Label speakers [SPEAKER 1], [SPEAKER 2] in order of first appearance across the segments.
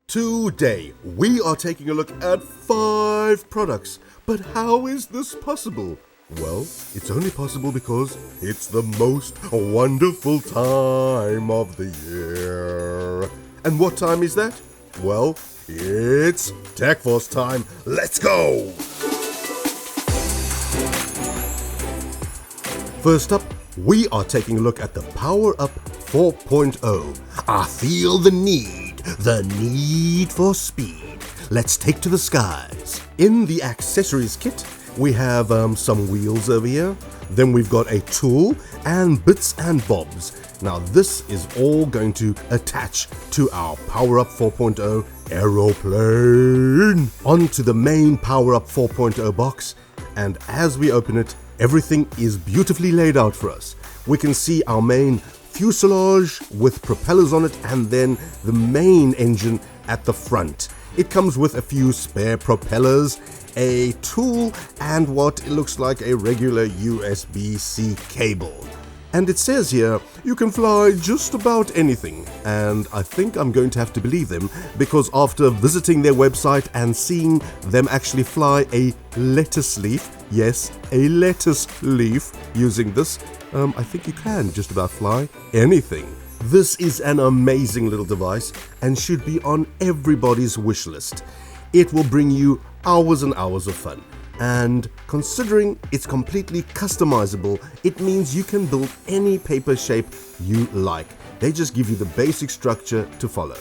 [SPEAKER 1] Today, we are taking a look at 5 products. But how is this possible? Well, it's only possible because it's the most wonderful time of the year. And what time is that? Well, it's TechForce time. Let's go! First up, we are taking a look at the PowerUp 4.0. I feel the need for speed. Let's take to the skies. In the accessories kit, we have some wheels over here. Then we've got a tool and bits and bobs. Now this is all going to attach to our PowerUp 4.0 Aeroplane. Onto the main PowerUp 4.0 box, and as we open it, everything is beautifully laid out for us. We can see our main fuselage with propellers on it, and then the main engine at the front. It comes with a few spare propellers, a tool, and what it looks like a regular USB-C cable. And it says here, you can fly just about anything. And I think I'm going to have to believe them, because after visiting their website and seeing them actually fly a lettuce leaf, yes, a lettuce leaf using this, I think you can just about fly anything. This is an amazing little device and should be on everybody's wish list. It will bring you hours and hours of fun. And considering it's completely customizable, it means you can build any paper shape you like. They just give you the basic structure to follow.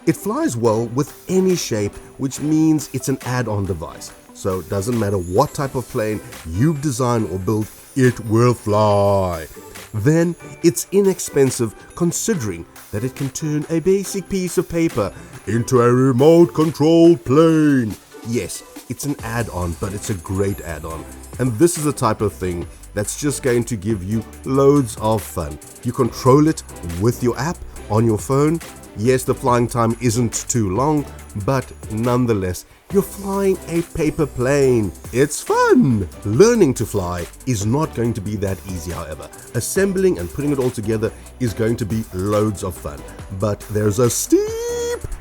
[SPEAKER 1] It flies well with any shape, which means it's an add-on device. So it doesn't matter what type of plane you've designed or built, it will fly. Then it's inexpensive, considering that it can turn a basic piece of paper into a remote controlled plane. Yes, it's an add-on, but it's a great add-on. And this is the type of thing that's just going to give you loads of fun. You control it with your app on your phone. Yes, the flying time isn't too long, but nonetheless, you're flying a paper plane. It's fun! Learning to fly is not going to be that easy, however. Assembling and putting it all together is going to be loads of fun. But there's a steep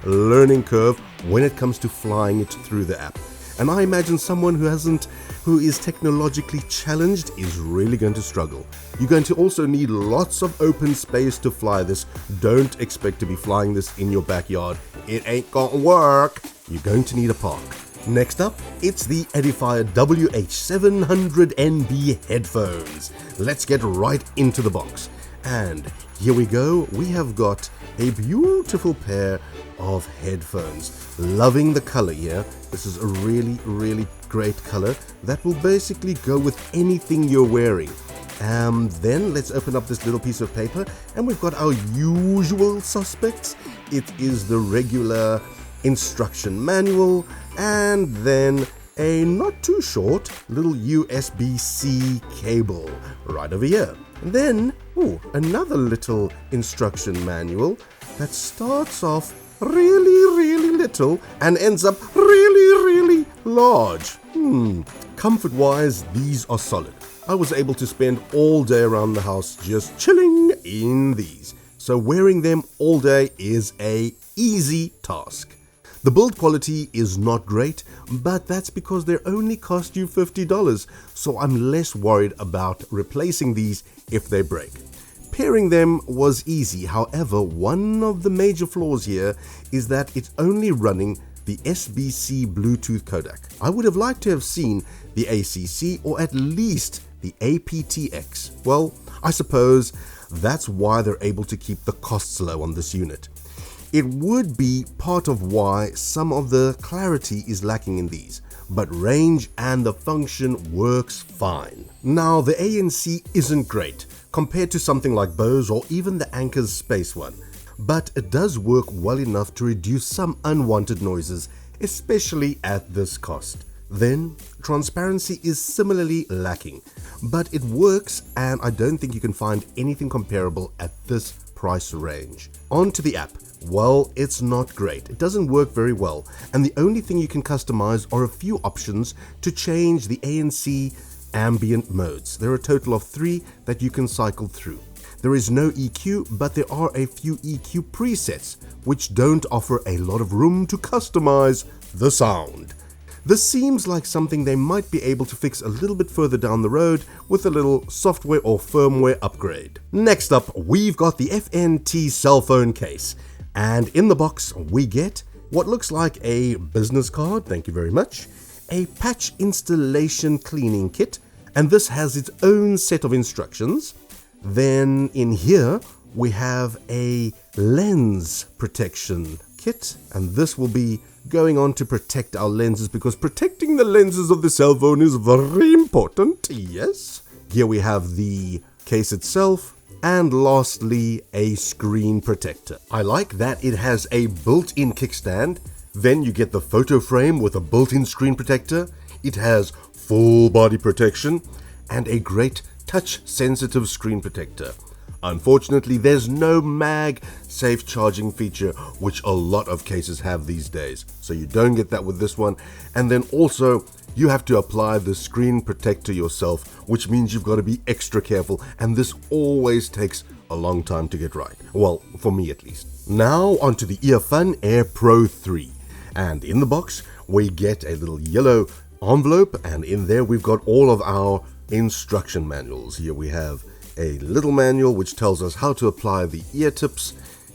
[SPEAKER 1] learning curve when it comes to flying it through the app. And I imagine someone who is technologically challenged is really going to struggle. You're going to also need lots of open space to fly this. Don't expect to be flying this in your backyard. It ain't gonna work. You're going to need a park. Next up, it's the Edifier WH 700NB headphones. Let's get right into the box. And here we go. We have got a beautiful pair of headphones. Loving the color here. This is a really great color that will basically go with anything you're wearing. Then let's open up this little piece of paper, and we've got our usual suspects. It is the regular instruction manual, and then a not too short little USB-C cable right over here. And then, another little instruction manual that starts off really little and ends up really large. Comfort-wise, these are solid. I was able to spend all day around the house just chilling in these. So wearing them all day is a easy task. The build quality is not great, but that's because they only cost you $50, so I'm less worried about replacing these if they break. Pairing them was easy, however, one of the major flaws here is that it's only running the SBC Bluetooth codec. I would have liked to have seen the ACC or at least the aptX. Well, I suppose that's why they're able to keep the costs low on this unit. It would be part of why some of the clarity is lacking in these, but range and the function works fine. Now, the ANC isn't great compared to something like Bose or even the Anker's Space one, but it does work well enough to reduce some unwanted noises, especially at this cost. Then, transparency is similarly lacking, but it works, and I don't think you can find anything comparable at this price range. On to the app. Well, it's not great. It doesn't work very well, and the only thing you can customize are a few options to change the ANC ambient modes. There are a total of 3 that you can cycle through. There is no EQ, but there are a few EQ presets, which don't offer a lot of room to customize the sound. This seems like something they might be able to fix a little bit further down the road with a little software or firmware upgrade. Next up, we've got the FNT Cell Phone Case, and in the box we get what looks like a business card, thank you very much, a patch installation cleaning kit, and this has its own set of instructions. Then in here we have a lens protection kit, and this will be going on to protect our lenses, because protecting the lenses of the cell phone is very important, yes. Here we have the case itself, and lastly a screen protector. I like that it has a built-in kickstand, then you get the photo frame with a built-in screen protector, it has full body protection, and a great touch-sensitive screen protector. Unfortunately, there's no MagSafe charging feature, which a lot of cases have these days, so you don't get that with this one. And then also, you have to apply the screen protector yourself, which means you've got to be extra careful, and this always takes a long time to get right. Well, for me at least. Now onto the EarFun Air Pro 3, and in the box we get a little yellow envelope, and in there we've got all of our instruction manuals. Here we have a little manual which tells us how to apply the ear tips,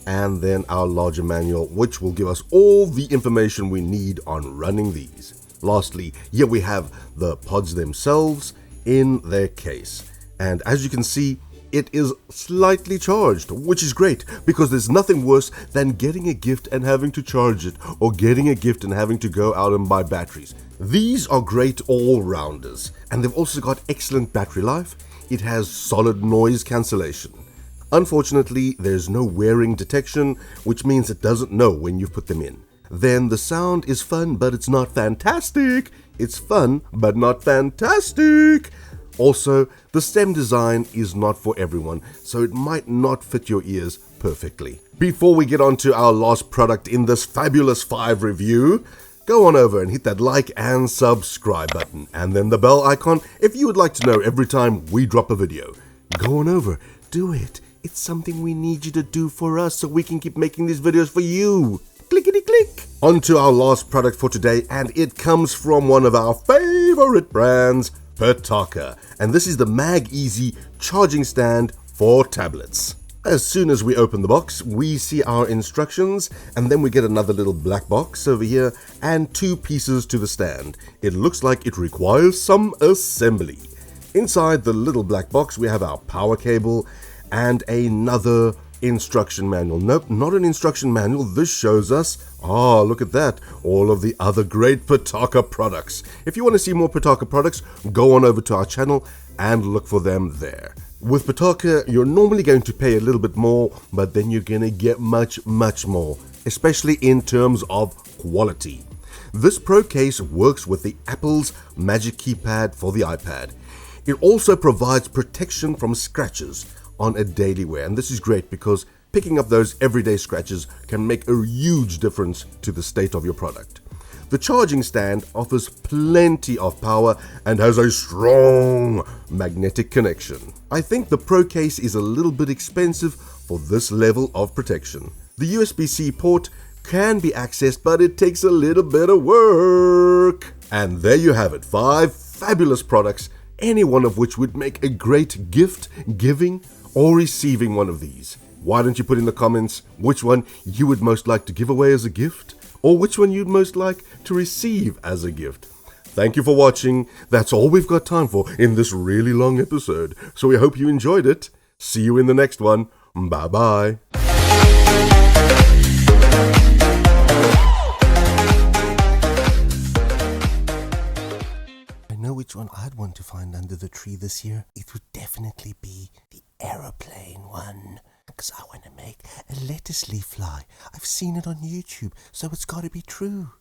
[SPEAKER 1] and then our larger manual which will give us all the information we need on running these. Lastly, here we have the pods themselves in their case, and as you can see, it is slightly charged, which is great because there's nothing worse than getting a gift and having to charge it, or getting a gift and having to go out and buy batteries. These are great all-rounders, and they've also got excellent battery life. It has solid noise cancellation. Unfortunately, there's no wearing detection, which means it doesn't know when you've put them in. Then the sound is fun, but it's not fantastic. It's fun, but not fantastic. Also, the stem design is not for everyone, so it might not fit your ears perfectly. Before we get on to our last product in this fabulous 5 review, go on over and hit that like and subscribe button, and then the bell icon if you would like to know every time we drop a video. Go on over, do it. It's something we need you to do for us so we can keep making these videos for you. Clickety click. On to our last product for today, and it comes from one of our favorite brands, Pitaka, and this is the MagEZ charging stand for tablets. As soon as we open the box, we see our instructions, and then we get another little black box over here and 2 pieces to the stand. It looks like it requires some assembly. Inside the little black box, we have our power cable and another instruction manual. Nope, not an instruction manual. This shows us, look at that, all of the other great Pitaka products. If you want to see more Pitaka products, go on over to our channel and look for them there. With Pitaka, you're normally going to pay a little bit more, but then you're going to get much more, especially in terms of quality. This Pro case works with the Apple's Magic Keypad for the iPad. It also provides protection from scratches on a daily wear, and this is great because picking up those everyday scratches can make a huge difference to the state of your product. The charging stand offers plenty of power and has a strong magnetic connection. I think the Pro case is a little bit expensive for this level of protection. The USB-C port can be accessed, but it takes a little bit of work. And there you have it, 5 fabulous products, any one of which would make a great gift, giving or receiving one of these. Why don't you put in the comments which one you would most like to give away as a gift, or which one you'd most like to receive as a gift. Thank you for watching. That's all we've got time for in this really long episode, so we hope you enjoyed it. See you in the next one. Bye bye. I know which one I'd want to find under the tree this year. It would definitely be the Aeroplane one, because I want to make a lettuce leaf fly. I've seen it on YouTube, so it's got to be true.